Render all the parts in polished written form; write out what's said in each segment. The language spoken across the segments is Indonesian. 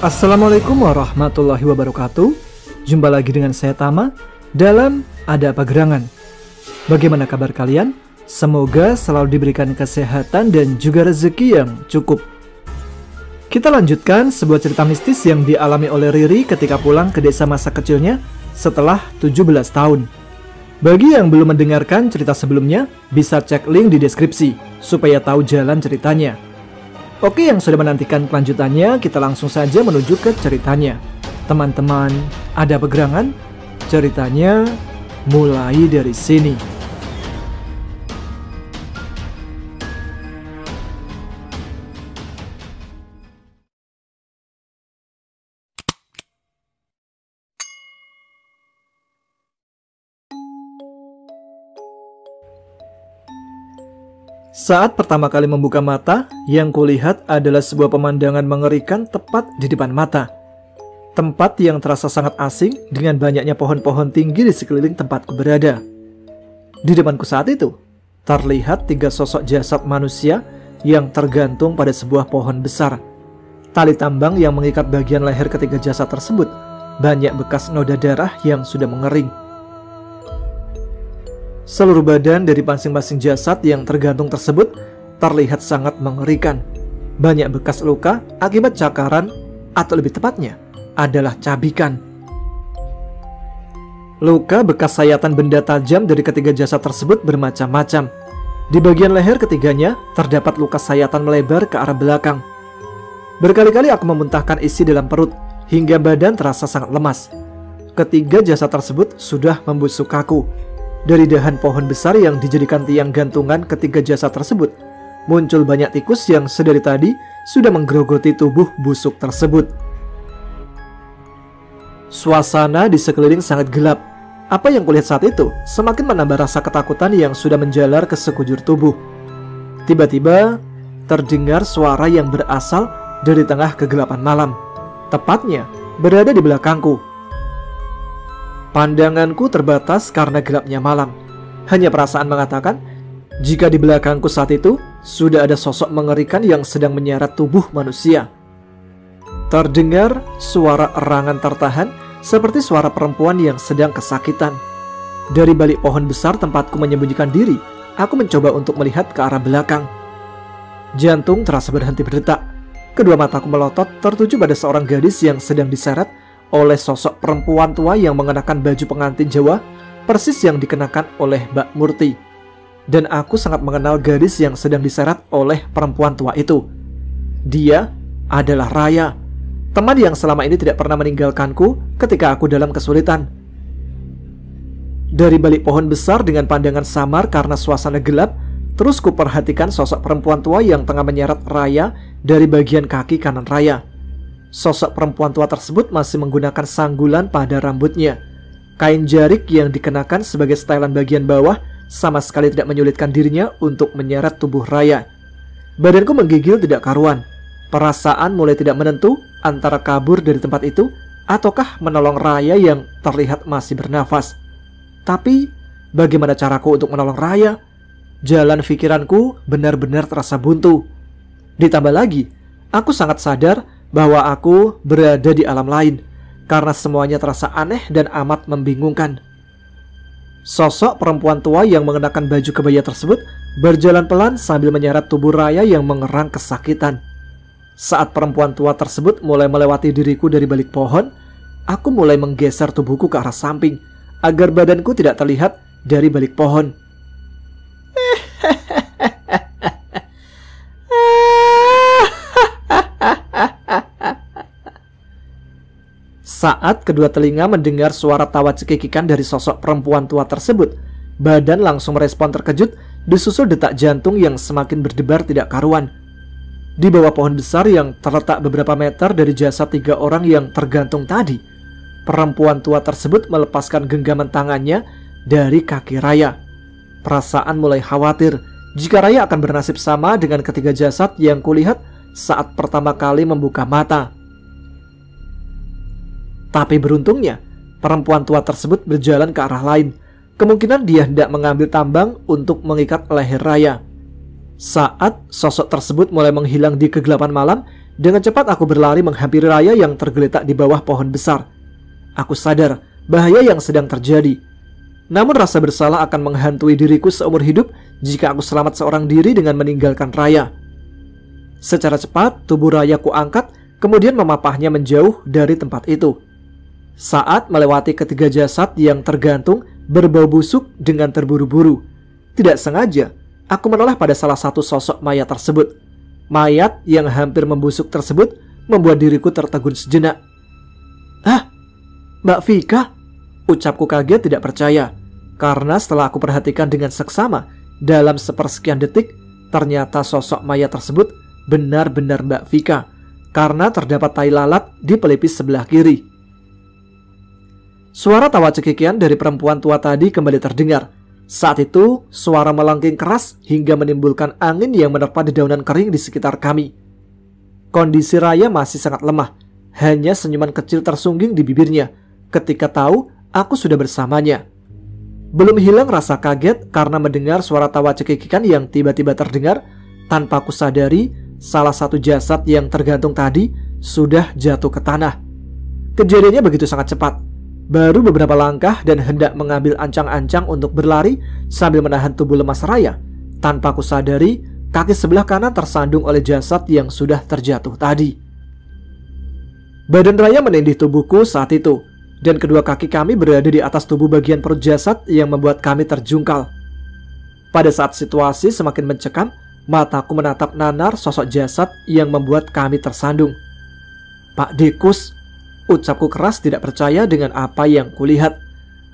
Assalamualaikum warahmatullahi wabarakatuh. Jumpa lagi dengan saya Tama dalam Ada Apa Gerangan. Bagaimana kabar kalian? Semoga selalu diberikan kesehatan dan juga rezeki yang cukup. Kita lanjutkan sebuah cerita mistis yang dialami oleh Riri ketika pulang ke desa masa kecilnya setelah 17 tahun. Bagi yang belum mendengarkan cerita sebelumnya, bisa cek link di deskripsi supaya tahu jalan ceritanya. Oke, yang sudah menantikan kelanjutannya, kita langsung saja menuju ke ceritanya. Teman-teman, ada pegerangan? Ceritanya mulai dari sini. Saat pertama kali membuka mata, yang kulihat adalah sebuah pemandangan mengerikan tepat di depan mata. Tempat yang terasa sangat asing dengan banyaknya pohon-pohon tinggi di sekeliling tempatku berada. Di depanku saat itu, terlihat 3 sosok jasad manusia yang tergantung pada sebuah pohon besar. Tali tambang yang mengikat bagian leher ketiga jasad tersebut, banyak bekas noda darah yang sudah mengering. Seluruh badan dari masing-masing jasad yang tergantung tersebut terlihat sangat mengerikan. Banyak bekas luka akibat cakaran, atau lebih tepatnya adalah cabikan. Luka bekas sayatan benda tajam dari ketiga jasad tersebut bermacam-macam. Di bagian leher ketiganya terdapat luka sayatan melebar ke arah belakang. Berkali-kali aku memuntahkan isi dalam perut hingga badan terasa sangat lemas. Ketiga jasad tersebut sudah membusuk kaku. Dari dahan pohon besar yang dijadikan tiang gantungan ketiga jasad tersebut, muncul banyak tikus yang sedari tadi sudah menggerogoti tubuh busuk tersebut. Suasana di sekeliling sangat gelap. Apa yang kulihat saat itu semakin menambah rasa ketakutan yang sudah menjalar ke sekujur tubuh. Tiba-tiba terdengar suara yang berasal dari tengah kegelapan malam. Tepatnya berada di belakangku. Pandanganku terbatas karena gelapnya malam. Hanya perasaan mengatakan, jika di belakangku saat itu sudah ada sosok mengerikan yang sedang menyeret tubuh manusia. Terdengar suara erangan tertahan seperti suara perempuan yang sedang kesakitan. Dari balik pohon besar tempatku menyembunyikan diri, aku mencoba untuk melihat ke arah belakang. Jantung terasa berhenti berdetak. Kedua mataku melotot tertuju pada seorang gadis yang sedang diseret oleh sosok perempuan tua yang mengenakan baju pengantin Jawa, persis yang dikenakan oleh Mbak Murti. Dan aku sangat mengenal gadis yang sedang diseret oleh perempuan tua itu. Dia adalah Raya, teman yang selama ini tidak pernah meninggalkanku ketika aku dalam kesulitan. Dari balik pohon besar dengan pandangan samar karena suasana gelap, terus kuperhatikan sosok perempuan tua yang tengah menyeret Raya dari bagian kaki kanan Raya. Sosok perempuan tua tersebut masih menggunakan sanggulan pada rambutnya. Kain jarik yang dikenakan sebagai stylan bagian bawah sama sekali tidak menyulitkan dirinya untuk menyeret tubuh Raya. Badanku menggigil tidak karuan. Perasaan mulai tidak menentu antara kabur dari tempat itu ataukah menolong Raya yang terlihat masih bernafas. Tapi bagaimana caraku untuk menolong Raya? Jalan pikiranku benar-benar terasa buntu. Ditambah lagi, aku sangat sadar bahwa aku berada di alam lain karena semuanya terasa aneh dan amat membingungkan. Sosok perempuan tua yang mengenakan baju kebaya tersebut berjalan pelan sambil menyeret tubuh Raya yang mengerang kesakitan. Saat perempuan tua tersebut mulai melewati diriku dari balik pohon, aku mulai menggeser tubuhku ke arah samping agar badanku tidak terlihat dari balik pohon. Saat kedua telinga mendengar suara tawa cekikikan dari sosok perempuan tua tersebut, badan langsung merespon terkejut, disusul detak jantung yang semakin berdebar tidak karuan. Di bawah pohon besar yang terletak beberapa meter dari jasad 3 orang yang tergantung tadi, perempuan tua tersebut melepaskan genggaman tangannya dari kaki Raya. Perasaan mulai khawatir jika Raya akan bernasib sama dengan ketiga jasad yang kulihat saat pertama kali membuka mata. Tapi beruntungnya, perempuan tua tersebut berjalan ke arah lain. Kemungkinan dia hendak mengambil tambang untuk mengikat leher Raya. Saat sosok tersebut mulai menghilang di kegelapan malam, Dengan cepat aku berlari menghampiri Raya yang tergeletak di bawah pohon besar. Aku sadar bahaya yang sedang terjadi. Namun rasa bersalah akan menghantui diriku seumur hidup jika aku selamat seorang diri dengan meninggalkan Raya. Secara cepat tubuh Raya ku angkat, kemudian memapahnya menjauh dari tempat itu. Saat melewati ketiga jasad yang tergantung berbau busuk dengan terburu-buru, tidak sengaja aku menoleh pada salah satu sosok mayat tersebut. Mayat yang hampir membusuk tersebut membuat diriku tertegun sejenak. "Ah, Mbak Vika?" Ucapku kaget tidak percaya, karena setelah aku perhatikan dengan seksama dalam sepersekian detik, ternyata sosok mayat tersebut benar-benar Mbak Vika, karena terdapat tai lalat di pelipis sebelah kiri. Suara tawa cekikian dari perempuan tua tadi kembali terdengar. Saat itu, suara melengking keras hingga menimbulkan angin yang menerpa dedaunan kering di sekitar kami. Kondisi Raya masih sangat lemah, hanya senyuman kecil tersungging di bibirnya ketika tahu aku sudah bersamanya. Belum hilang rasa kaget karena mendengar suara tawa cekikikan yang tiba-tiba terdengar. Tanpa aku sadari, salah satu jasad yang tergantung tadi sudah jatuh ke tanah. Kejadiannya begitu sangat cepat. Baru beberapa langkah dan hendak mengambil ancang-ancang untuk berlari sambil menahan tubuh lemas Raya. Tanpa aku sadari, kaki sebelah kanan tersandung oleh jasad yang sudah terjatuh tadi. Badan Raya menindih tubuhku saat itu, dan kedua kaki kami berada di atas tubuh bagian perut jasad yang membuat kami terjungkal. Pada saat situasi semakin mencekam, mataku menatap nanar sosok jasad yang membuat kami tersandung. "Pak Dekus," ucapku keras tidak percaya dengan apa yang kulihat.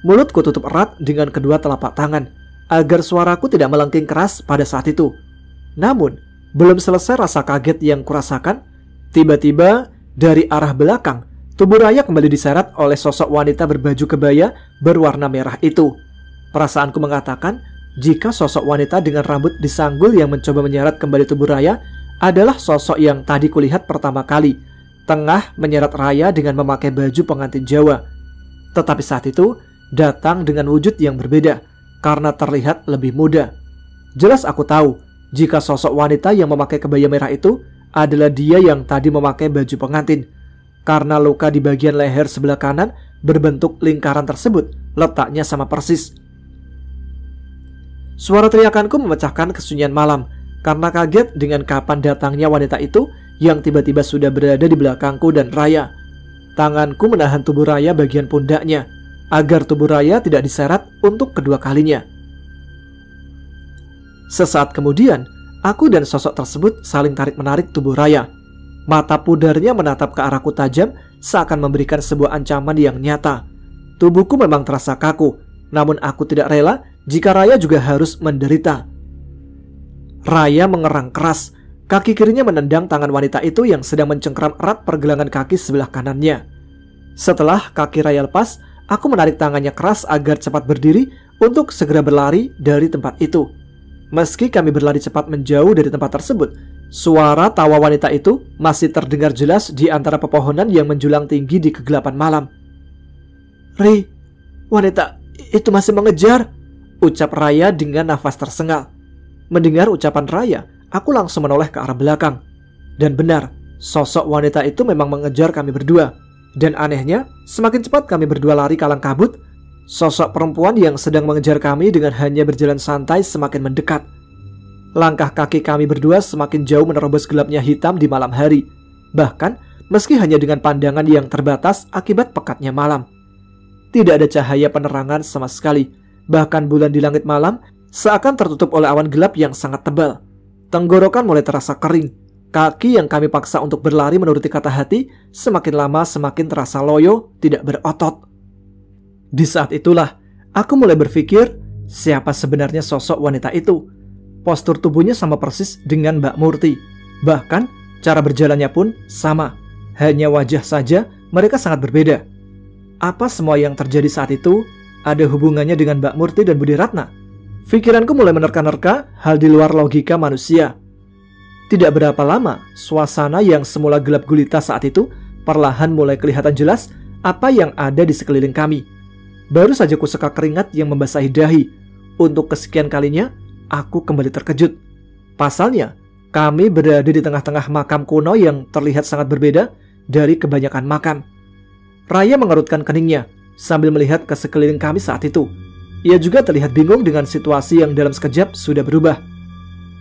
Mulutku tutup erat dengan kedua telapak tangan agar suaraku tidak melengking keras pada saat itu. Namun, belum selesai rasa kaget yang kurasakan, tiba-tiba dari arah belakang, tubuh Raya kembali diseret oleh sosok wanita berbaju kebaya berwarna merah itu. Perasaanku mengatakan jika sosok wanita dengan rambut disanggul yang mencoba menyeret kembali tubuh Raya adalah sosok yang tadi kulihat pertama kali, tengah menyeret Raya dengan memakai baju pengantin Jawa. Tetapi saat itu datang dengan wujud yang berbeda karena terlihat lebih muda. Jelas aku tahu jika sosok wanita yang memakai kebaya merah itu adalah dia yang tadi memakai baju pengantin, karena luka di bagian leher sebelah kanan berbentuk lingkaran tersebut letaknya sama persis. Suara teriakanku memecahkan kesunyian malam karena kaget dengan kapan datangnya wanita itu yang tiba-tiba sudah berada di belakangku dan Raya. Tanganku menahan tubuh Raya bagian pundaknya agar tubuh Raya tidak diseret untuk kedua kalinya. Sesaat kemudian, aku dan sosok tersebut saling tarik-menarik tubuh Raya. Mata pudarnya menatap ke arahku tajam seakan memberikan sebuah ancaman yang nyata. Tubuhku memang terasa kaku, namun aku tidak rela jika Raya juga harus menderita. Raya mengerang keras. Kaki kirinya menendang tangan wanita itu yang sedang mencengkram erat pergelangan kaki sebelah kanannya. Setelah kaki Raya lepas, aku menarik tangannya keras agar cepat berdiri untuk segera berlari dari tempat itu. Meski kami berlari cepat menjauh dari tempat tersebut, suara tawa wanita itu masih terdengar jelas di antara pepohonan yang menjulang tinggi di kegelapan malam. "Ri, wanita itu masih mengejar," ucap Raya dengan nafas tersengal. Mendengar ucapan Raya, aku langsung menoleh ke arah belakang. Dan benar, sosok wanita itu memang mengejar kami berdua. Dan anehnya, semakin cepat kami berdua lari kalang kabut, sosok perempuan yang sedang mengejar kami dengan hanya berjalan santai semakin mendekat. Langkah kaki kami berdua semakin jauh menerobos gelapnya hitam di malam hari. Bahkan, meski hanya dengan pandangan yang terbatas akibat pekatnya malam. Tidak ada cahaya penerangan sama sekali. Bahkan bulan di langit malam seakan tertutup oleh awan gelap yang sangat tebal. Tenggorokan mulai terasa kering. Kaki yang kami paksa untuk berlari menuruti kata hati semakin lama semakin terasa loyo, tidak berotot. Di saat itulah aku mulai berpikir siapa sebenarnya sosok wanita itu. Postur tubuhnya sama persis dengan Mbak Murti. Bahkan cara berjalannya pun sama. Hanya wajah saja mereka sangat berbeda. Apa semua yang terjadi saat itu ada hubungannya dengan Mbak Murti dan Budi Ratna? Pikiranku mulai menerka-nerka hal di luar logika manusia. Tidak berapa lama, suasana yang semula gelap gulita saat itu perlahan mulai kelihatan jelas apa yang ada di sekeliling kami. Baru saja kuseka keringat yang membasahi dahi. Untuk kesekian kalinya, aku kembali terkejut. Pasalnya, Kami berada di tengah-tengah makam kuno yang terlihat sangat berbeda dari kebanyakan makam. Raya mengerutkan keningnya sambil melihat ke sekeliling kami saat itu. Ia juga terlihat bingung dengan situasi yang dalam sekejap sudah berubah.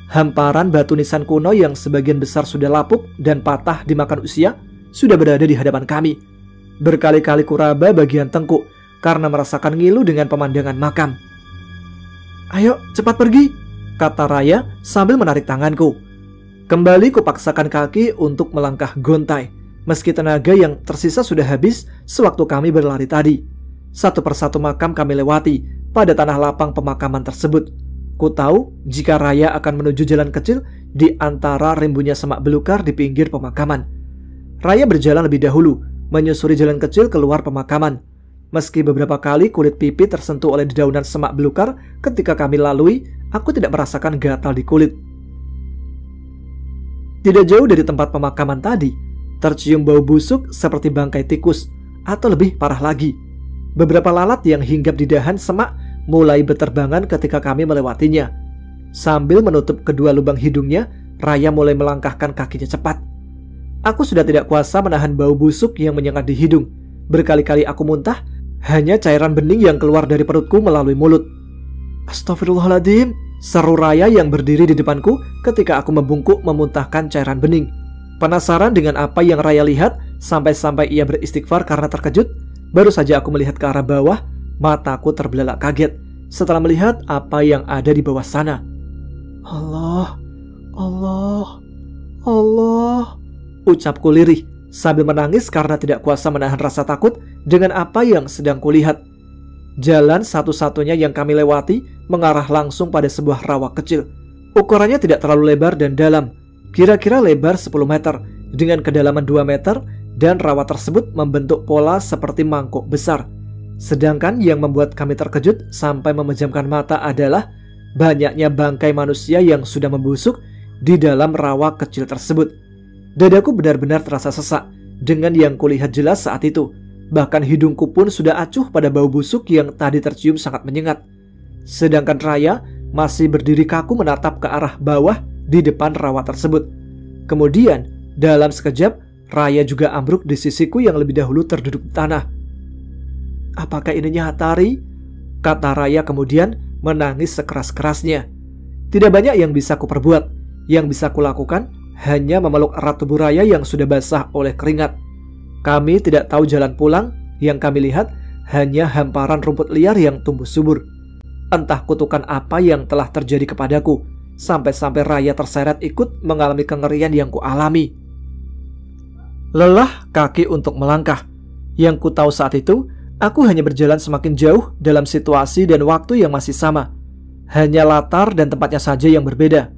Hamparan batu nisan kuno yang sebagian besar sudah lapuk dan patah dimakan usia sudah berada di hadapan kami. Berkali-kali kuraba bagian tengkuk karena merasakan ngilu dengan pemandangan makam. "Ayo, cepat pergi," kata Raya sambil menarik tanganku. Kembali kupaksakan kaki untuk melangkah gontai, meski tenaga yang tersisa sudah habis sewaktu kami berlari tadi. Satu persatu makam kami lewati pada tanah lapang pemakaman tersebut. Ku tahu jika Raya akan menuju jalan kecil di antara rimbunnya semak belukar di pinggir pemakaman. Raya berjalan lebih dahulu, menyusuri jalan kecil keluar pemakaman. Meski beberapa kali kulit pipi tersentuh oleh dedaunan semak belukar ketika kami lalui, aku tidak merasakan gatal di kulit. Tidak jauh dari tempat pemakaman tadi, tercium bau busuk seperti bangkai tikus, atau lebih parah lagi. Beberapa lalat yang hinggap di dahan semak mulai berterbangan ketika kami melewatinya. Sambil menutup kedua lubang hidungnya, Raya mulai melangkahkan kakinya cepat. Aku sudah tidak kuasa menahan bau busuk yang menyengat di hidung. Berkali-kali aku muntah, hanya cairan bening yang keluar dari perutku melalui mulut. "Astagfirullahaladzim," seru Raya yang berdiri di depanku ketika aku membungkuk memuntahkan cairan bening. Penasaran dengan apa yang Raya lihat, sampai-sampai ia beristighfar karena terkejut. Baru saja aku melihat ke arah bawah, mataku terbelalak kaget setelah melihat apa yang ada di bawah sana. Allah, Allah, Allah, ucapku lirih sambil menangis karena tidak kuasa menahan rasa takut dengan apa yang sedang kulihat. Jalan satu-satunya yang kami lewati mengarah langsung pada sebuah rawa kecil. Ukurannya tidak terlalu lebar dan dalam, kira-kira lebar 10 meter dengan kedalaman 2 meter, dan rawa tersebut membentuk pola seperti mangkuk besar. Sedangkan yang membuat kami terkejut sampai memejamkan mata adalah banyaknya bangkai manusia yang sudah membusuk di dalam rawa kecil tersebut. Dadaku benar-benar terasa sesak dengan yang kulihat jelas saat itu. Bahkan hidungku pun sudah acuh pada bau busuk yang tadi tercium sangat menyengat. Sedangkan Raya masih berdiri kaku menatap ke arah bawah di depan rawa tersebut. Kemudian dalam sekejap Raya juga ambruk di sisiku yang lebih dahulu terduduk di tanah. "Apakah ini nyata, Ri?" kata Raya kemudian menangis sekeras-kerasnya. Tidak banyak yang bisa kuperbuat. Yang bisa kulakukan hanya memeluk erat tubuh Raya yang sudah basah oleh keringat. Kami tidak tahu jalan pulang, yang kami lihat hanya hamparan rumput liar yang tumbuh subur. Entah kutukan apa yang telah terjadi kepadaku, sampai-sampai Raya terseret ikut mengalami kengerian yang kualami. Lelah kaki untuk melangkah. Yang ku tahu saat itu, aku hanya berjalan semakin jauh dalam situasi dan waktu yang masih sama. Hanya latar dan tempatnya saja yang berbeda.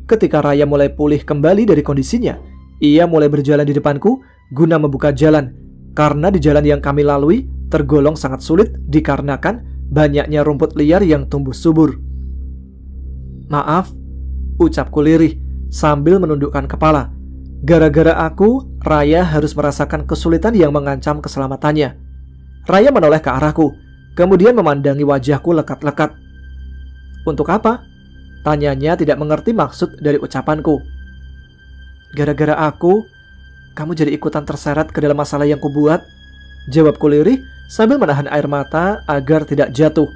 Ketika Raya mulai pulih kembali dari kondisinya, ia mulai berjalan di depanku guna membuka jalan, karena di jalan yang kami lalui tergolong sangat sulit dikarenakan banyaknya rumput liar yang tumbuh subur. "Maaf," ucapku lirih sambil menundukkan kepala. Gara-gara aku, Raya harus merasakan kesulitan yang mengancam keselamatannya. Raya menoleh ke arahku, kemudian memandangi wajahku lekat-lekat. "Untuk apa?" tanyanya tidak mengerti maksud dari ucapanku. "Gara-gara aku, kamu jadi ikutan terseret ke dalam masalah yang kubuat," jawabku lirih sambil menahan air mata agar tidak jatuh.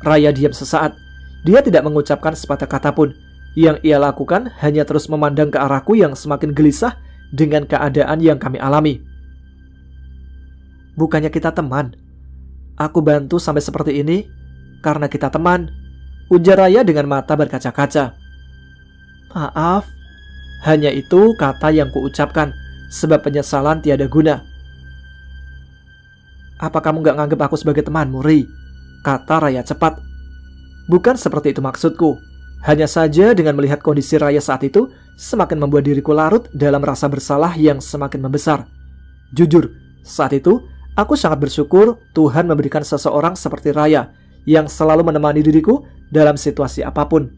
Raya diam sesaat. Dia tidak mengucapkan sepatah kata pun. Yang ia lakukan hanya terus memandang ke arahku yang semakin gelisah dengan keadaan yang kami alami. "Bukannya kita teman? Aku bantu sampai seperti ini karena kita teman," ujar Raya dengan mata berkaca-kaca. "Maaf," hanya itu kata yang kuucapkan, sebab penyesalan tiada guna. "Apa kamu gak nganggap aku sebagai temanmu, Ri?" kata Raya cepat. "Bukan seperti itu maksudku. Hanya saja dengan melihat kondisi Raya saat itu semakin membuat diriku larut dalam rasa bersalah yang semakin membesar. Jujur, saat itu aku sangat bersyukur Tuhan memberikan seseorang seperti Raya yang selalu menemani diriku dalam situasi apapun.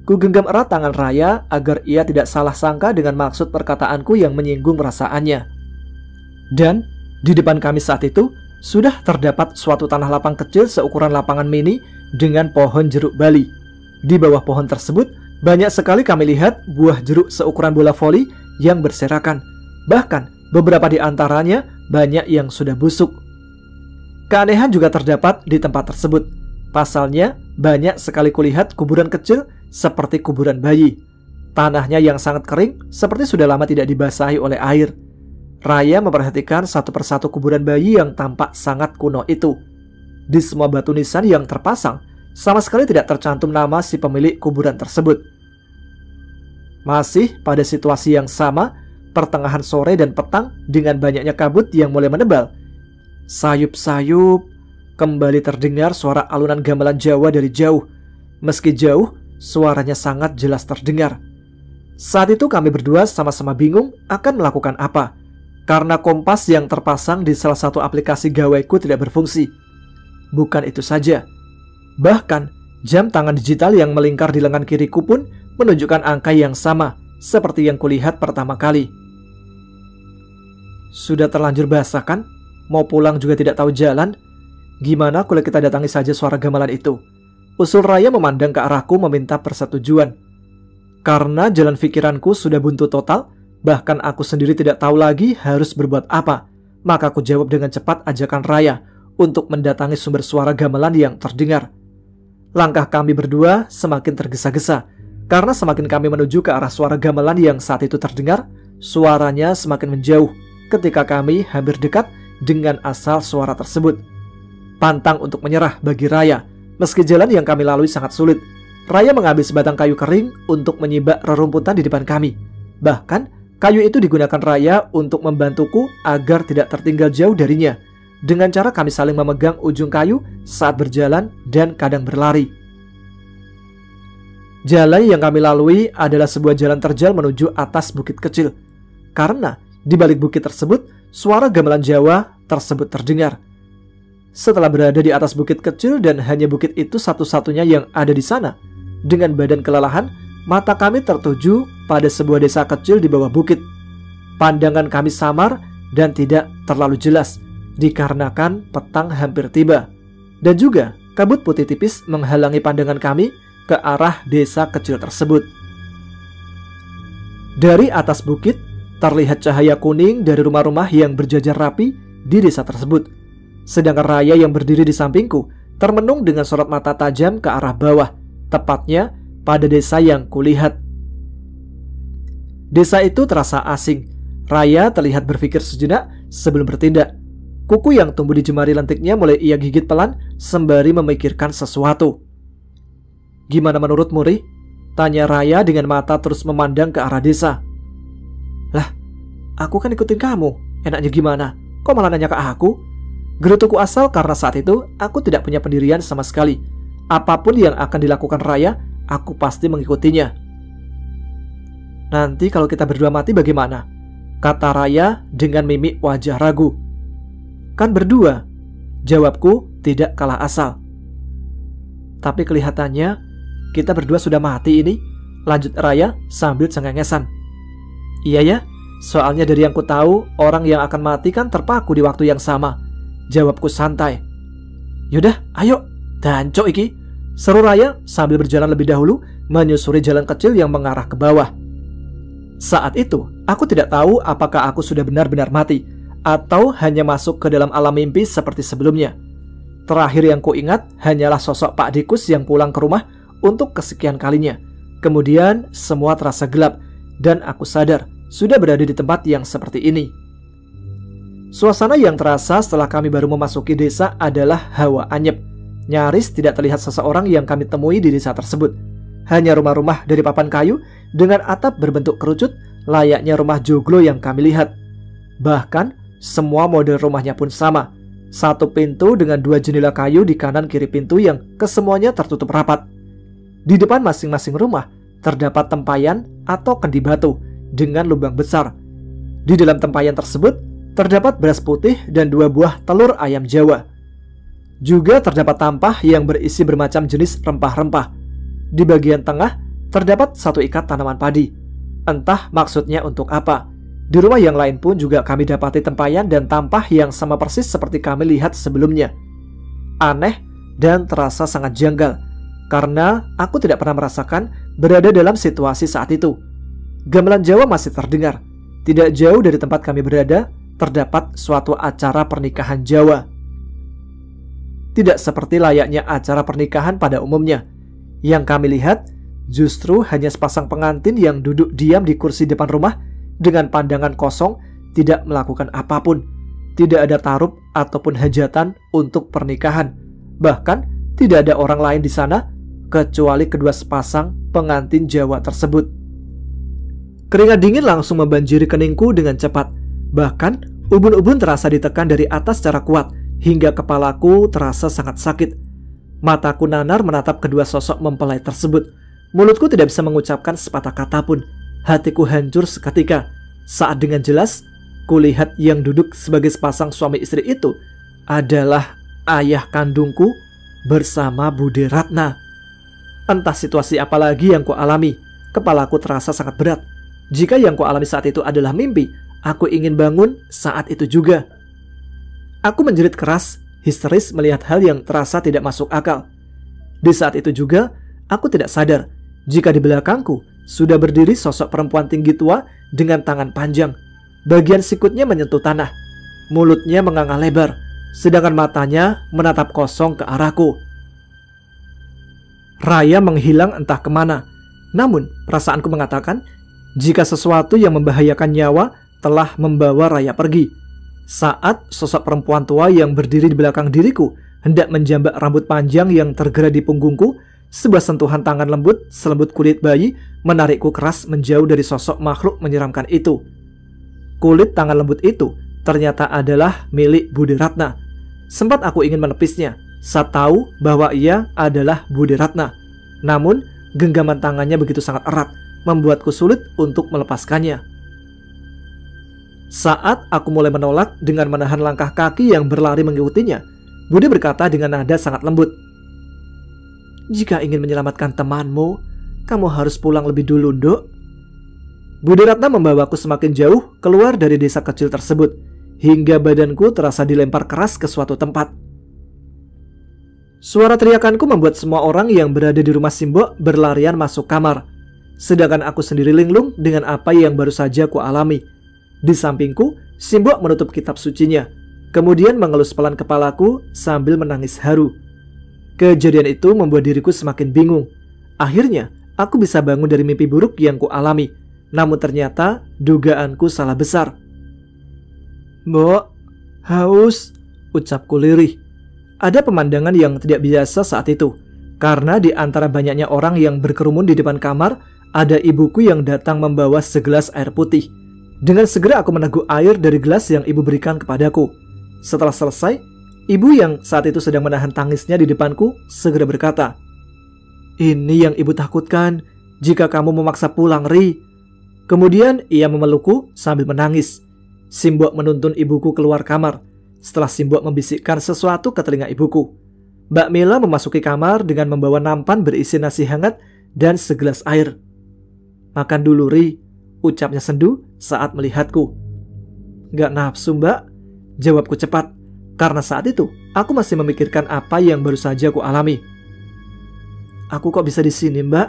Ku genggam erat tangan Raya agar ia tidak salah sangka dengan maksud perkataanku yang menyinggung perasaannya. Dan di depan kami saat itu sudah terdapat suatu tanah lapang kecil seukuran lapangan mini dengan pohon jeruk bali. Di bawah pohon tersebut Banyak sekali kami lihat buah jeruk seukuran bola voli yang berserakan. Bahkan beberapa di antaranya banyak yang sudah busuk. Keanehan juga terdapat di tempat tersebut. Pasalnya, banyak sekali kulihat kuburan kecil seperti kuburan bayi. Tanahnya yang sangat kering seperti sudah lama tidak dibasahi oleh air. Raya memperhatikan satu persatu kuburan bayi yang tampak sangat kuno itu. Di semua batu nisan yang terpasang, sama sekali tidak tercantum nama si pemilik kuburan tersebut. Masih pada situasi yang sama, pertengahan sore dan petang dengan banyaknya kabut yang mulai menebal. Sayup-sayup, kembali terdengar suara alunan gamelan Jawa dari jauh. Meski jauh, suaranya sangat jelas terdengar. Saat itu kami berdua sama-sama bingung akan melakukan apa, karena kompas yang terpasang di salah satu aplikasi gawaiku tidak berfungsi. Bukan itu saja, bahkan jam tangan digital yang melingkar di lengan kiriku pun menunjukkan angka yang sama seperti yang kulihat pertama kali. Sudah terlanjur basah kan? Mau pulang juga tidak tahu jalan. Gimana kalau kita datangi saja suara gamelan itu? Usul Raya memandang ke arahku meminta persetujuan. Karena jalan pikiranku sudah buntu total, bahkan aku sendiri tidak tahu lagi harus berbuat apa, maka aku jawab dengan cepat ajakan Raya untuk mendatangi sumber suara gamelan yang terdengar. Langkah kami berdua semakin tergesa-gesa, karena semakin kami menuju ke arah suara gamelan yang saat itu terdengar, suaranya semakin menjauh ketika kami hampir dekat dengan asal suara tersebut. Pantang untuk menyerah bagi Raya, meski jalan yang kami lalui sangat sulit. Raya mengambil sebatang kayu kering untuk menyibak rerumputan di depan kami. Bahkan, kayu itu digunakan Raya untuk membantuku agar tidak tertinggal jauh darinya, dengan cara kami saling memegang ujung kayu saat berjalan dan kadang berlari. Jalan yang kami lalui adalah sebuah jalan terjal menuju atas bukit kecil. Karena di balik bukit tersebut, suara gamelan Jawa tersebut terdengar. Setelah berada di atas bukit kecil dan hanya bukit itu satu-satunya yang ada di sana, dengan badan kelelahan, mata kami tertuju pada sebuah desa kecil di bawah bukit. Pandangan kami samar dan tidak terlalu jelas, dikarenakan petang hampir tiba. Dan juga kabut putih tipis menghalangi pandangan kami ke arah desa kecil tersebut. Dari atas bukit, terlihat cahaya kuning dari rumah-rumah yang berjajar rapi di desa tersebut. Sedangkan Raya yang berdiri di sampingku termenung dengan sorot mata tajam ke arah bawah, tepatnya pada desa yang kulihat. Desa itu terasa asing. Raya terlihat berpikir sejenak sebelum bertindak. Kuku yang tumbuh di jemari lentiknya mulai ia gigit pelan sembari memikirkan sesuatu. "Gimana menurutmu, Ri?" tanya Raya dengan mata terus memandang ke arah desa. "Lah, aku kan ikutin kamu. Enaknya gimana? Kok malah nanya ke aku?" Gerutuku asal karena saat itu aku tidak punya pendirian sama sekali. Apapun yang akan dilakukan Raya, aku pasti mengikutinya. "Nanti kalau kita berdua mati bagaimana?" kata Raya dengan mimik wajah ragu. "Kan berdua," jawabku tidak kalah asal. "Tapi kelihatannya kita berdua sudah mati ini," lanjut Raya sambil cengengesan. "Iya ya, soalnya dari yang ku tahu, orang yang akan mati kan terpaku di waktu yang sama," jawabku santai. "Yaudah, ayo, danco iki," seru Raya sambil berjalan lebih dahulu menyusuri jalan kecil yang mengarah ke bawah. Saat itu, aku tidak tahu apakah aku sudah benar-benar mati atau hanya masuk ke dalam alam mimpi seperti sebelumnya. Terakhir yang kuingat hanyalah sosok Pak Dikus yang pulang ke rumah untuk kesekian kalinya. Kemudian semua terasa gelap dan aku sadar sudah berada di tempat yang seperti ini. Suasana yang terasa setelah kami baru memasuki desa adalah hawa anyep. Nyaris tidak terlihat seseorang yang kami temui di desa tersebut. Hanya rumah-rumah dari papan kayu dengan atap berbentuk kerucut layaknya rumah joglo yang kami lihat. Bahkan semua model rumahnya pun sama. Satu pintu dengan dua jendela kayu di kanan kiri pintu yang kesemuanya tertutup rapat. Di depan masing-masing rumah terdapat tempayan atau kendi batu dengan lubang besar. Di dalam tempayan tersebut terdapat beras putih dan 2 buah telur ayam Jawa. Juga terdapat tampah yang berisi bermacam jenis rempah-rempah. Di bagian tengah terdapat 1 ikat tanaman padi. Entah maksudnya untuk apa. Di rumah yang lain pun juga kami dapati tempayan dan tampah yang sama persis seperti kami lihat sebelumnya. Aneh dan terasa sangat janggal, karena aku tidak pernah merasakan berada dalam situasi saat itu. Gamelan Jawa masih terdengar. Tidak jauh dari tempat kami berada, terdapat suatu acara pernikahan Jawa. Tidak seperti layaknya acara pernikahan pada umumnya. Yang kami lihat justru hanya sepasang pengantin yang duduk diam di kursi depan rumah dengan pandangan kosong, tidak melakukan apapun. Tidak ada tarup ataupun hajatan untuk pernikahan. Bahkan tidak ada orang lain di sana kecuali kedua sepasang pengantin Jawa tersebut. Keringat dingin langsung membanjiri keningku dengan cepat. Bahkan ubun-ubun terasa ditekan dari atas secara kuat hingga kepalaku terasa sangat sakit. Mataku nanar menatap kedua sosok mempelai tersebut. Mulutku tidak bisa mengucapkan sepatah kata pun. Hatiku hancur seketika saat dengan jelas kulihat yang duduk sebagai sepasang suami istri itu adalah ayah kandungku bersama Bude Ratna. Entah situasi apa lagi yang kualami, kepalaku terasa sangat berat. Jika yang kualami saat itu adalah mimpi, aku ingin bangun saat itu juga. Aku menjerit keras, histeris melihat hal yang terasa tidak masuk akal. Di saat itu juga, aku tidak sadar jika di belakangku sudah berdiri sosok perempuan tinggi tua dengan tangan panjang. Bagian sikutnya menyentuh tanah, mulutnya menganga lebar, sedangkan matanya menatap kosong ke arahku. Raya menghilang entah kemana. Namun perasaanku mengatakan jika sesuatu yang membahayakan nyawa telah membawa Raya pergi. Saat sosok perempuan tua yang berdiri di belakang diriku hendak menjambak rambut panjang yang tergerai di punggungku, sebuah sentuhan tangan lembut selembut kulit bayi menarikku keras menjauh dari sosok makhluk menyeramkan itu. Kulit tangan lembut itu ternyata adalah milik Bude Ratna. Sempat aku ingin menepisnya saat tahu bahwa ia adalah Bude Ratna. Namun genggaman tangannya begitu sangat erat, membuatku sulit untuk melepaskannya. Saat aku mulai menolak dengan menahan langkah kaki yang berlari mengikutinya, Bude berkata dengan nada sangat lembut, "Jika ingin menyelamatkan temanmu, kamu harus pulang lebih dulu, Nduk." Bude Ratna membawaku semakin jauh keluar dari desa kecil tersebut, hingga badanku terasa dilempar keras ke suatu tempat. Suara teriakanku membuat semua orang yang berada di rumah Simbok berlarian masuk kamar. Sedangkan aku sendiri linglung dengan apa yang baru saja ku alami. Di sampingku, Simbok menutup kitab sucinya, kemudian mengelus pelan kepalaku sambil menangis haru. Kejadian itu membuat diriku semakin bingung. Akhirnya, aku bisa bangun dari mimpi buruk yang ku alami. Namun ternyata dugaanku salah besar. "Mbok, haus," ucapku lirih. Ada pemandangan yang tidak biasa saat itu. Karena di antara banyaknya orang yang berkerumun di depan kamar, ada ibuku yang datang membawa segelas air putih. Dengan segera aku meneguk air dari gelas yang ibu berikan kepadaku. Setelah selesai, ibu yang saat itu sedang menahan tangisnya di depanku segera berkata, "Ini yang ibu takutkan jika kamu memaksa pulang, Ri." Kemudian ia memelukku sambil menangis. Simbok menuntun ibuku keluar kamar. Setelah Simbok membisikkan sesuatu ke telinga ibuku, Mbak Mila memasuki kamar dengan membawa nampan berisi nasi hangat dan segelas air. "Makan dulu, Ri," ucapnya sendu saat melihatku. "Gak nafsu, Mbak," jawabku cepat, karena saat itu aku masih memikirkan apa yang baru saja ku alami. "Aku kok bisa di sini, Mbak?"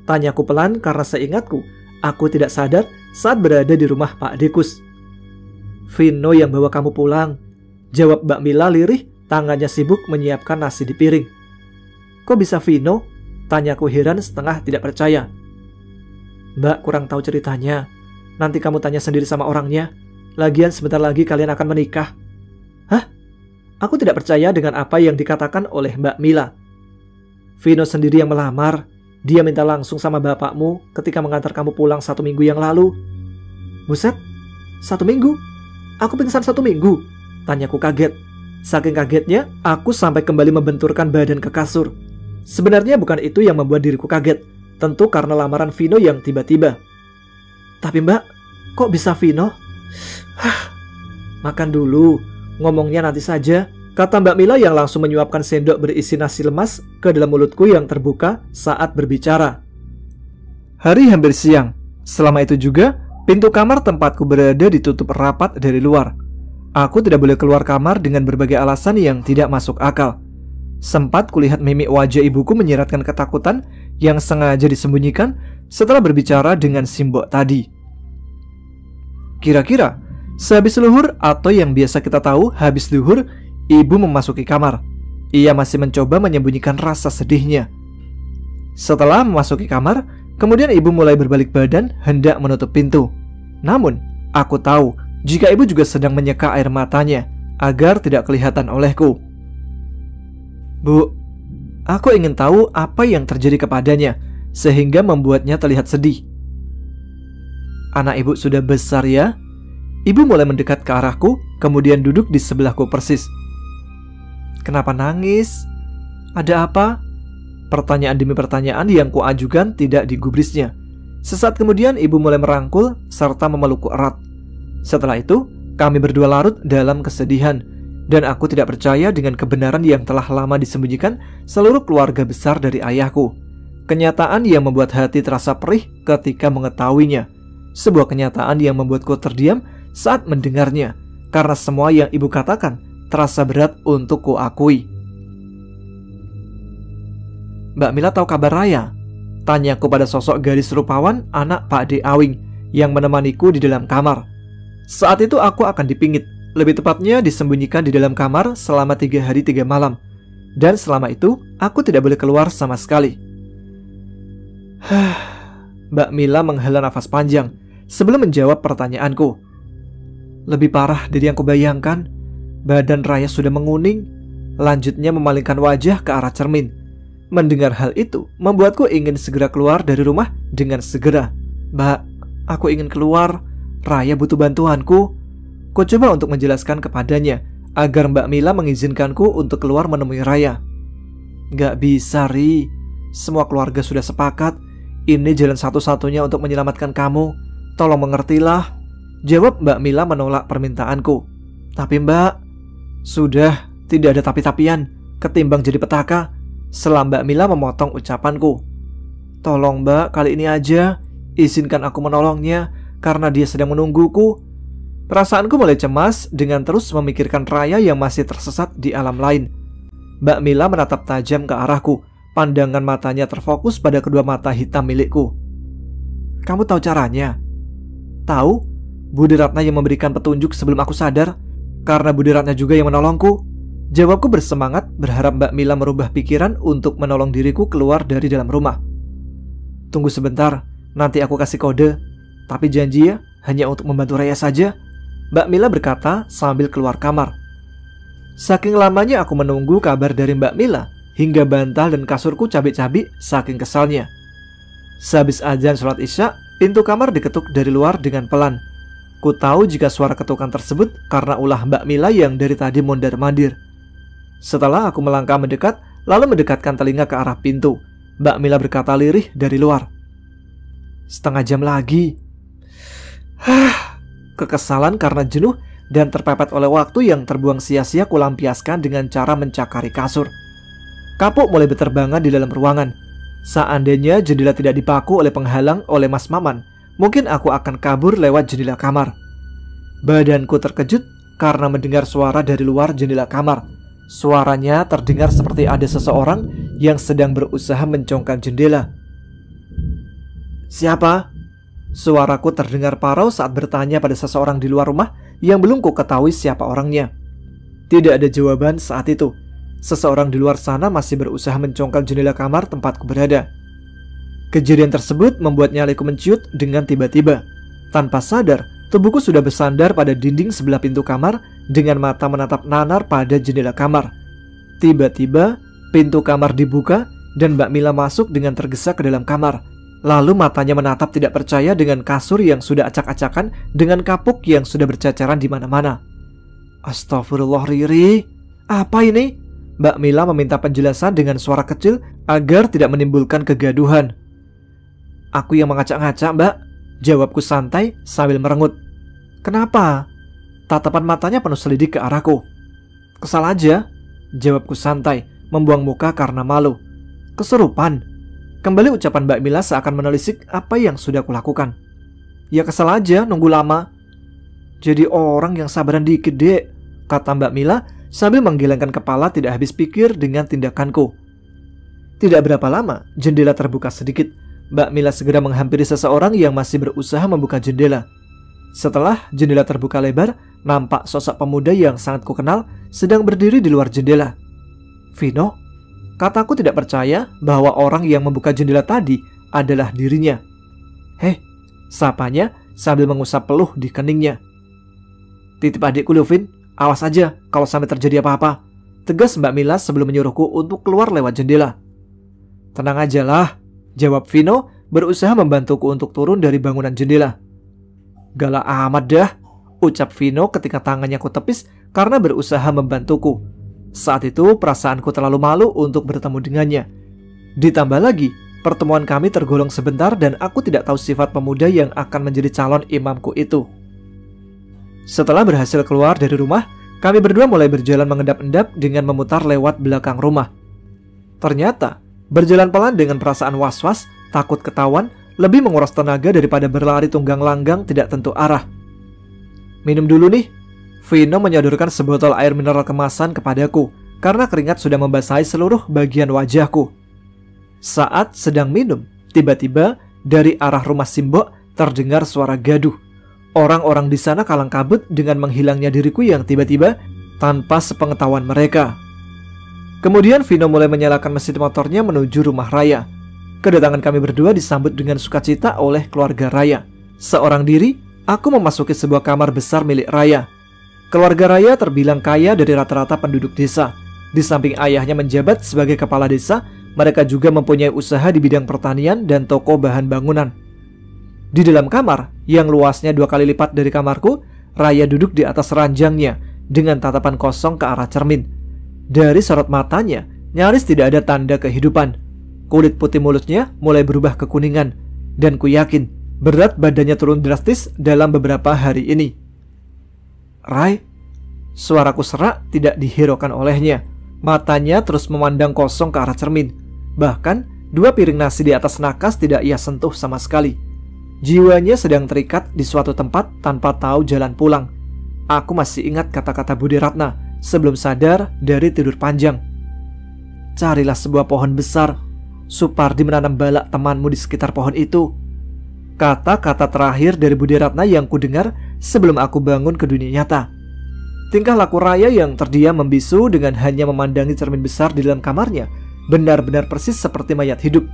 tanyaku pelan karena seingatku aku tidak sadar saat berada di rumah Pak Dekus. "Vino yang bawa kamu pulang," jawab Mbak Mila lirih, tangannya sibuk menyiapkan nasi di piring. "Kok bisa Vino?" tanyaku heran setengah tidak percaya. "Mbak kurang tahu ceritanya. Nanti kamu tanya sendiri sama orangnya. Lagian sebentar lagi kalian akan menikah." "Hah?" Aku tidak percaya dengan apa yang dikatakan oleh Mbak Mila. "Vino sendiri yang melamar. Dia minta langsung sama bapakmu ketika mengantar kamu pulang 1 minggu yang lalu." "Buset, 1 minggu? Aku pingsan 1 minggu?" tanyaku kaget. Saking kagetnya, aku sampai kembali membenturkan badan ke kasur. Sebenarnya bukan itu yang membuat diriku kaget. Tentu karena lamaran Vino yang tiba-tiba. "Tapi Mbak, kok bisa Vino?" "Makan dulu, ngomongnya nanti saja," kata Mbak Mila yang langsung menyuapkan sendok berisi nasi lemas ke dalam mulutku yang terbuka saat berbicara. Hari hampir siang. Selama itu juga, pintu kamar tempatku berada ditutup rapat dari luar. Aku tidak boleh keluar kamar dengan berbagai alasan yang tidak masuk akal. Sempat kulihat mimik wajah ibuku menyiratkan ketakutan yang sengaja disembunyikan setelah berbicara dengan Simbok tadi. Kira-kira sehabis luhur atau yang biasa kita tahu habis luhur, ibu memasuki kamar. Ia masih mencoba menyembunyikan rasa sedihnya. Setelah memasuki kamar, kemudian ibu mulai berbalik badan hendak menutup pintu. Namun, aku tahu jika ibu juga sedang menyeka air matanya agar tidak kelihatan olehku. Bu, aku ingin tahu apa yang terjadi kepadanya sehingga membuatnya terlihat sedih. Anak ibu sudah besar ya? Ibu mulai mendekat ke arahku, kemudian duduk di sebelahku persis. Kenapa nangis? Ada apa? Pertanyaan demi pertanyaan yang kuajukan tidak digubrisnya. Sesaat kemudian ibu mulai merangkul serta memelukku erat. Setelah itu, kami berdua larut dalam kesedihan, dan aku tidak percaya dengan kebenaran yang telah lama disembunyikan seluruh keluarga besar dari ayahku. Kenyataan yang membuat hati terasa perih ketika mengetahuinya. Sebuah kenyataan yang membuatku terdiam saat mendengarnya, karena semua yang ibu katakan terasa berat untuk kuakui. Mbak Mila tahu kabar Raya? Tanyaku pada sosok gadis rupawan anak Pak D. Awing yang menemaniku di dalam kamar. Saat itu aku akan dipingit, lebih tepatnya disembunyikan di dalam kamar selama 3 hari 3 malam. Dan selama itu aku tidak boleh keluar sama sekali. Mbak Mila menghela nafas panjang sebelum menjawab pertanyaanku. Lebih parah dari yang kubayangkan. Badan Raya sudah menguning. Lanjutnya memalingkan wajah ke arah cermin. Mendengar hal itu membuatku ingin segera keluar dari rumah dengan segera. Mbak, aku ingin keluar. Raya butuh bantuanku. Ku coba untuk menjelaskan kepadanya agar Mbak Mila mengizinkanku untuk keluar menemui Raya. Gak bisa, Ri. Semua keluarga sudah sepakat. Ini jalan satu-satunya untuk menyelamatkan kamu. Tolong mengertilah. Jawab Mbak Mila menolak permintaanku. Tapi Mbak, sudah, tidak ada tapi-tapian. Ketimbang jadi petaka. Setelah Mbak Mila memotong ucapanku. Tolong Mbak, kali ini aja izinkan aku menolongnya, karena dia sedang menungguku. Perasaanku mulai cemas dengan terus memikirkan Raya yang masih tersesat di alam lain. Mbak Mila menatap tajam ke arahku. Pandangan matanya terfokus pada kedua mata hitam milikku. Kamu tahu caranya? Tahu? Budi Ratna yang memberikan petunjuk sebelum aku sadar. Karena Budi Ratna juga yang menolongku. Jawabku bersemangat, berharap Mbak Mila merubah pikiran untuk menolong diriku keluar dari dalam rumah. Tunggu sebentar, nanti aku kasih kode. Tapi janji ya, hanya untuk membantu Raya saja, Mbak Mila berkata sambil keluar kamar. Saking lamanya aku menunggu kabar dari Mbak Mila, hingga bantal dan kasurku cabik-cabik saking kesalnya. Sehabis azan sholat isya, pintu kamar diketuk dari luar dengan pelan. Ku tahu jika suara ketukan tersebut karena ulah Mbak Mila yang dari tadi mondar-mandir. Setelah aku melangkah mendekat, lalu mendekatkan telinga ke arah pintu, Mbak Mila berkata lirih dari luar. Setengah jam lagi. Kekesalan karena jenuh dan terpepet oleh waktu yang terbuang sia-sia kulampiaskan dengan cara mencakari kasur. Kapuk mulai berterbangan di dalam ruangan. Seandainya jendela tidak dipaku oleh penghalang oleh Mas Maman, mungkin aku akan kabur lewat jendela kamar. Badanku terkejut karena mendengar suara dari luar jendela kamar. Suaranya terdengar seperti ada seseorang yang sedang berusaha mencongkak jendela. Siapa? Suaraku terdengar parau saat bertanya pada seseorang di luar rumah yang belum ku ketahui siapa orangnya. Tidak ada jawaban saat itu. Seseorang di luar sana masih berusaha mencongkak jendela kamar tempatku berada. Kejadian tersebut membuat nyaliku menciut dengan tiba-tiba. Tanpa sadar, tubuhku sudah bersandar pada dinding sebelah pintu kamar dengan mata menatap nanar pada jendela kamar. Tiba-tiba, pintu kamar dibuka dan Mbak Mila masuk dengan tergesa ke dalam kamar. Lalu matanya menatap tidak percaya dengan kasur yang sudah acak-acakan dengan kapuk yang sudah bercacaran di mana-mana. Astagfirullah, Riri. Apa ini? Mbak Mila meminta penjelasan dengan suara kecil agar tidak menimbulkan kegaduhan. Aku yang mengacak-ngacak, Mbak. Jawabku santai sambil merengut. Kenapa? Tatapan matanya penuh selidik ke arahku. Kesal aja. Jawabku santai, membuang muka karena malu. Kesurupan. Kembali ucapan Mbak Mila seakan menelisik apa yang sudah kulakukan. Ya kesal aja nunggu lama. Jadi orang yang sabaran dikit, Dek, kata Mbak Mila sambil menggelengkan kepala tidak habis pikir dengan tindakanku. Tidak berapa lama, jendela terbuka sedikit. Mbak Mila segera menghampiri seseorang yang masih berusaha membuka jendela. Setelah jendela terbuka lebar, nampak sosok pemuda yang sangat kukenal sedang berdiri di luar jendela. "Vino?" Kataku tidak percaya bahwa orang yang membuka jendela tadi adalah dirinya. "Heh," sapanya sambil mengusap peluh di keningnya. "Titip adikku loh, Vin. Awas aja kalau sampai terjadi apa-apa," tegas Mbak Mila sebelum menyuruhku untuk keluar lewat jendela. "Tenang aja lah," jawab Vino berusaha membantuku untuk turun dari bangunan jendela. "Galak amat dah," ucap Vino ketika tangannya ku tepis karena berusaha membantuku. Saat itu perasaanku terlalu malu untuk bertemu dengannya. Ditambah lagi, pertemuan kami tergolong sebentar dan aku tidak tahu sifat pemuda yang akan menjadi calon imamku itu. Setelah berhasil keluar dari rumah, kami berdua mulai berjalan mengendap-endap dengan memutar lewat belakang rumah. Ternyata, berjalan pelan dengan perasaan was-was, takut ketahuan, lebih menguras tenaga daripada berlari tunggang langgang tidak tentu arah. "Minum dulu nih." Vino menyodorkan sebotol air mineral kemasan kepadaku karena keringat sudah membasahi seluruh bagian wajahku. Saat sedang minum, tiba-tiba dari arah rumah Simbok terdengar suara gaduh. Orang-orang di sana kalang kabut dengan menghilangnya diriku yang tiba-tiba tanpa sepengetahuan mereka. Kemudian Vino mulai menyalakan mesin motornya menuju rumah Raya. Kedatangan kami berdua disambut dengan sukacita oleh keluarga Raya. Seorang diri, aku memasuki sebuah kamar besar milik Raya. Keluarga Raya terbilang kaya dari rata-rata penduduk desa. Di samping ayahnya menjabat sebagai kepala desa, mereka juga mempunyai usaha di bidang pertanian dan toko bahan bangunan. Di dalam kamar, yang luasnya 2 kali lipat dari kamarku, Raya duduk di atas ranjangnya dengan tatapan kosong ke arah cermin. Dari sorot matanya, nyaris tidak ada tanda kehidupan. Kulit putih mulutnya mulai berubah kekuningan, dan ku yakin berat badannya turun drastis dalam beberapa hari ini. "Rai," suaraku serak tidak dihiraukan olehnya. Matanya terus memandang kosong ke arah cermin. Bahkan 2 piring nasi di atas nakas tidak ia sentuh sama sekali. Jiwanya sedang terikat di suatu tempat tanpa tahu jalan pulang. Aku masih ingat kata-kata Budi Ratna sebelum sadar dari tidur panjang. "Carilah sebuah pohon besar. Supardi menanam balak temanmu di sekitar pohon itu." Kata-kata terakhir dari Budi Ratna yang kudengar sebelum aku bangun ke dunia nyata. Tingkah laku Raya yang terdiam membisu dengan hanya memandangi cermin besar di dalam kamarnya benar-benar persis seperti mayat hidup.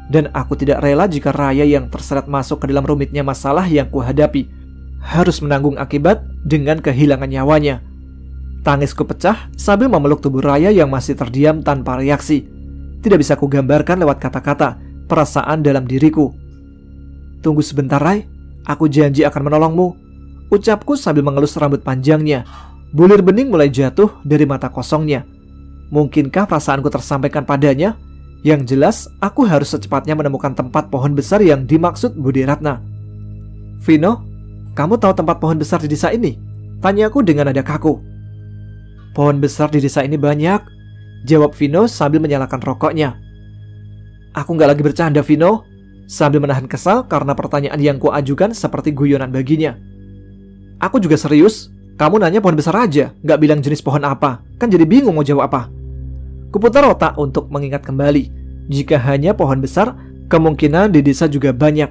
Dan aku tidak rela jika Raya yang terseret masuk ke dalam rumitnya masalah yang kuhadapi harus menanggung akibat dengan kehilangan nyawanya. Tangisku pecah sambil memeluk tubuh Raya yang masih terdiam tanpa reaksi. Tidak bisa kugambarkan lewat kata-kata perasaan dalam diriku. "Tunggu sebentar, Rai. Aku janji akan menolongmu," ucapku sambil mengelus rambut panjangnya. Bulir bening mulai jatuh dari mata kosongnya. Mungkinkah perasaanku tersampaikan padanya? Yang jelas, aku harus secepatnya menemukan tempat pohon besar yang dimaksud Budi Ratna. "Vino, kamu tahu tempat pohon besar di desa ini?" tanyaku dengan nada kaku. "Pohon besar di desa ini banyak," jawab Vino sambil menyalakan rokoknya. Aku nggak lagi bercanda, Vino, sambil menahan kesal karena pertanyaan yang kuajukan seperti guyonan baginya. "Aku juga serius. Kamu nanya pohon besar aja, nggak bilang jenis pohon apa. Kan jadi bingung mau jawab apa." Kuputar otak untuk mengingat kembali. Jika hanya pohon besar, kemungkinan di desa juga banyak.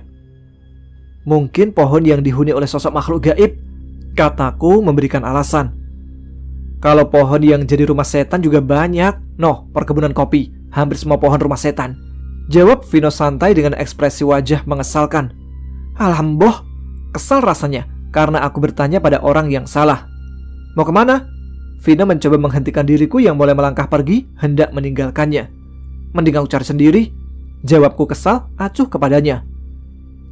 "Mungkin pohon yang dihuni oleh sosok makhluk gaib," kataku memberikan alasan. "Kalau pohon yang jadi rumah setan juga banyak. Noh, perkebunan kopi, hampir semua pohon rumah setan," jawab Vino santai dengan ekspresi wajah mengesalkan. Alhamdulillah, kesal rasanya karena aku bertanya pada orang yang salah. "Mau kemana?" Vino mencoba menghentikan diriku yang mulai melangkah pergi, hendak meninggalkannya. "Mending aku cari sendiri," jawabku kesal, acuh kepadanya.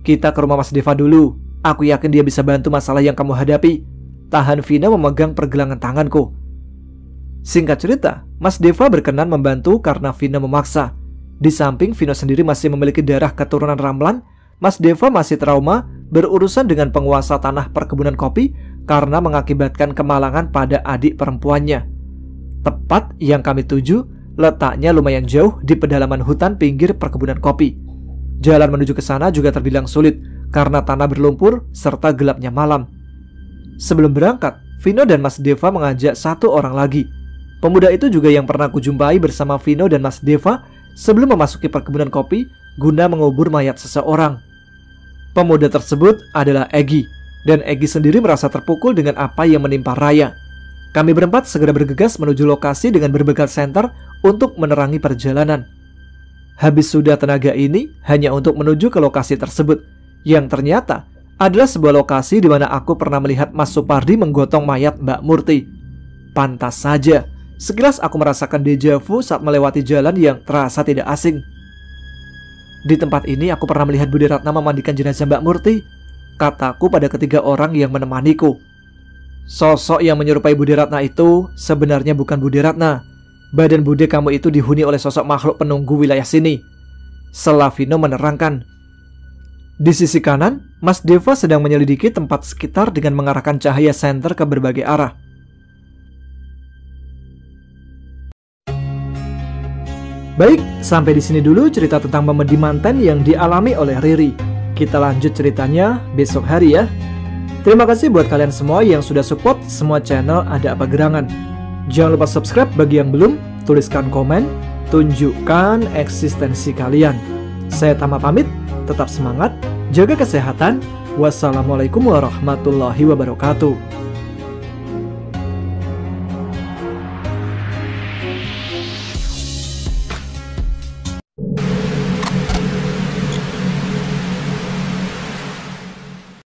"Kita ke rumah Mas Deva dulu. Aku yakin dia bisa bantu masalah yang kamu hadapi." Tahan Vino memegang pergelangan tanganku. Singkat cerita, Mas Deva berkenan membantu karena Vino memaksa. Di samping Vino sendiri masih memiliki darah keturunan Ramlan, Mas Deva masih trauma berurusan dengan penguasa tanah perkebunan kopi karena mengakibatkan kemalangan pada adik perempuannya. Tepat yang kami tuju letaknya lumayan jauh di pedalaman hutan pinggir perkebunan kopi. Jalan menuju ke sana juga terbilang sulit karena tanah berlumpur serta gelapnya malam. Sebelum berangkat, Vino dan Mas Deva mengajak 1 orang lagi. Pemuda itu juga yang pernah kujumpai bersama Vino dan Mas Deva sebelum memasuki perkebunan kopi guna mengubur mayat seseorang. Pemuda tersebut adalah Egy, dan Egy sendiri merasa terpukul dengan apa yang menimpa Raya. Kami berempat segera bergegas menuju lokasi dengan berbekal senter untuk menerangi perjalanan. Habis sudah tenaga ini hanya untuk menuju ke lokasi tersebut, yang ternyata adalah sebuah lokasi di mana aku pernah melihat Mas Supardi menggotong mayat Mbak Murti. Pantas saja, sekilas aku merasakan deja vu saat melewati jalan yang terasa tidak asing. Di tempat ini aku pernah melihat Budi Ratna memandikan jenazah Mbak Murti, kataku pada ketiga orang yang menemaniku. Sosok yang menyerupai Budi Ratna itu sebenarnya bukan Budi Ratna. Badan Bude kamu itu dihuni oleh sosok makhluk penunggu wilayah sini, Slavino menerangkan. Di sisi kanan, Mas Deva sedang menyelidiki tempat sekitar dengan mengarahkan cahaya senter ke berbagai arah. Baik, sampai di sini dulu cerita tentang memedi manten yang dialami oleh Riri. Kita lanjut ceritanya besok hari ya. Terima kasih buat kalian semua yang sudah support semua channel Ada Apa Gerangan. Jangan lupa subscribe bagi yang belum, tuliskan komen, tunjukkan eksistensi kalian. Saya Tama pamit, tetap semangat, jaga kesehatan. Wassalamualaikum warahmatullahi wabarakatuh.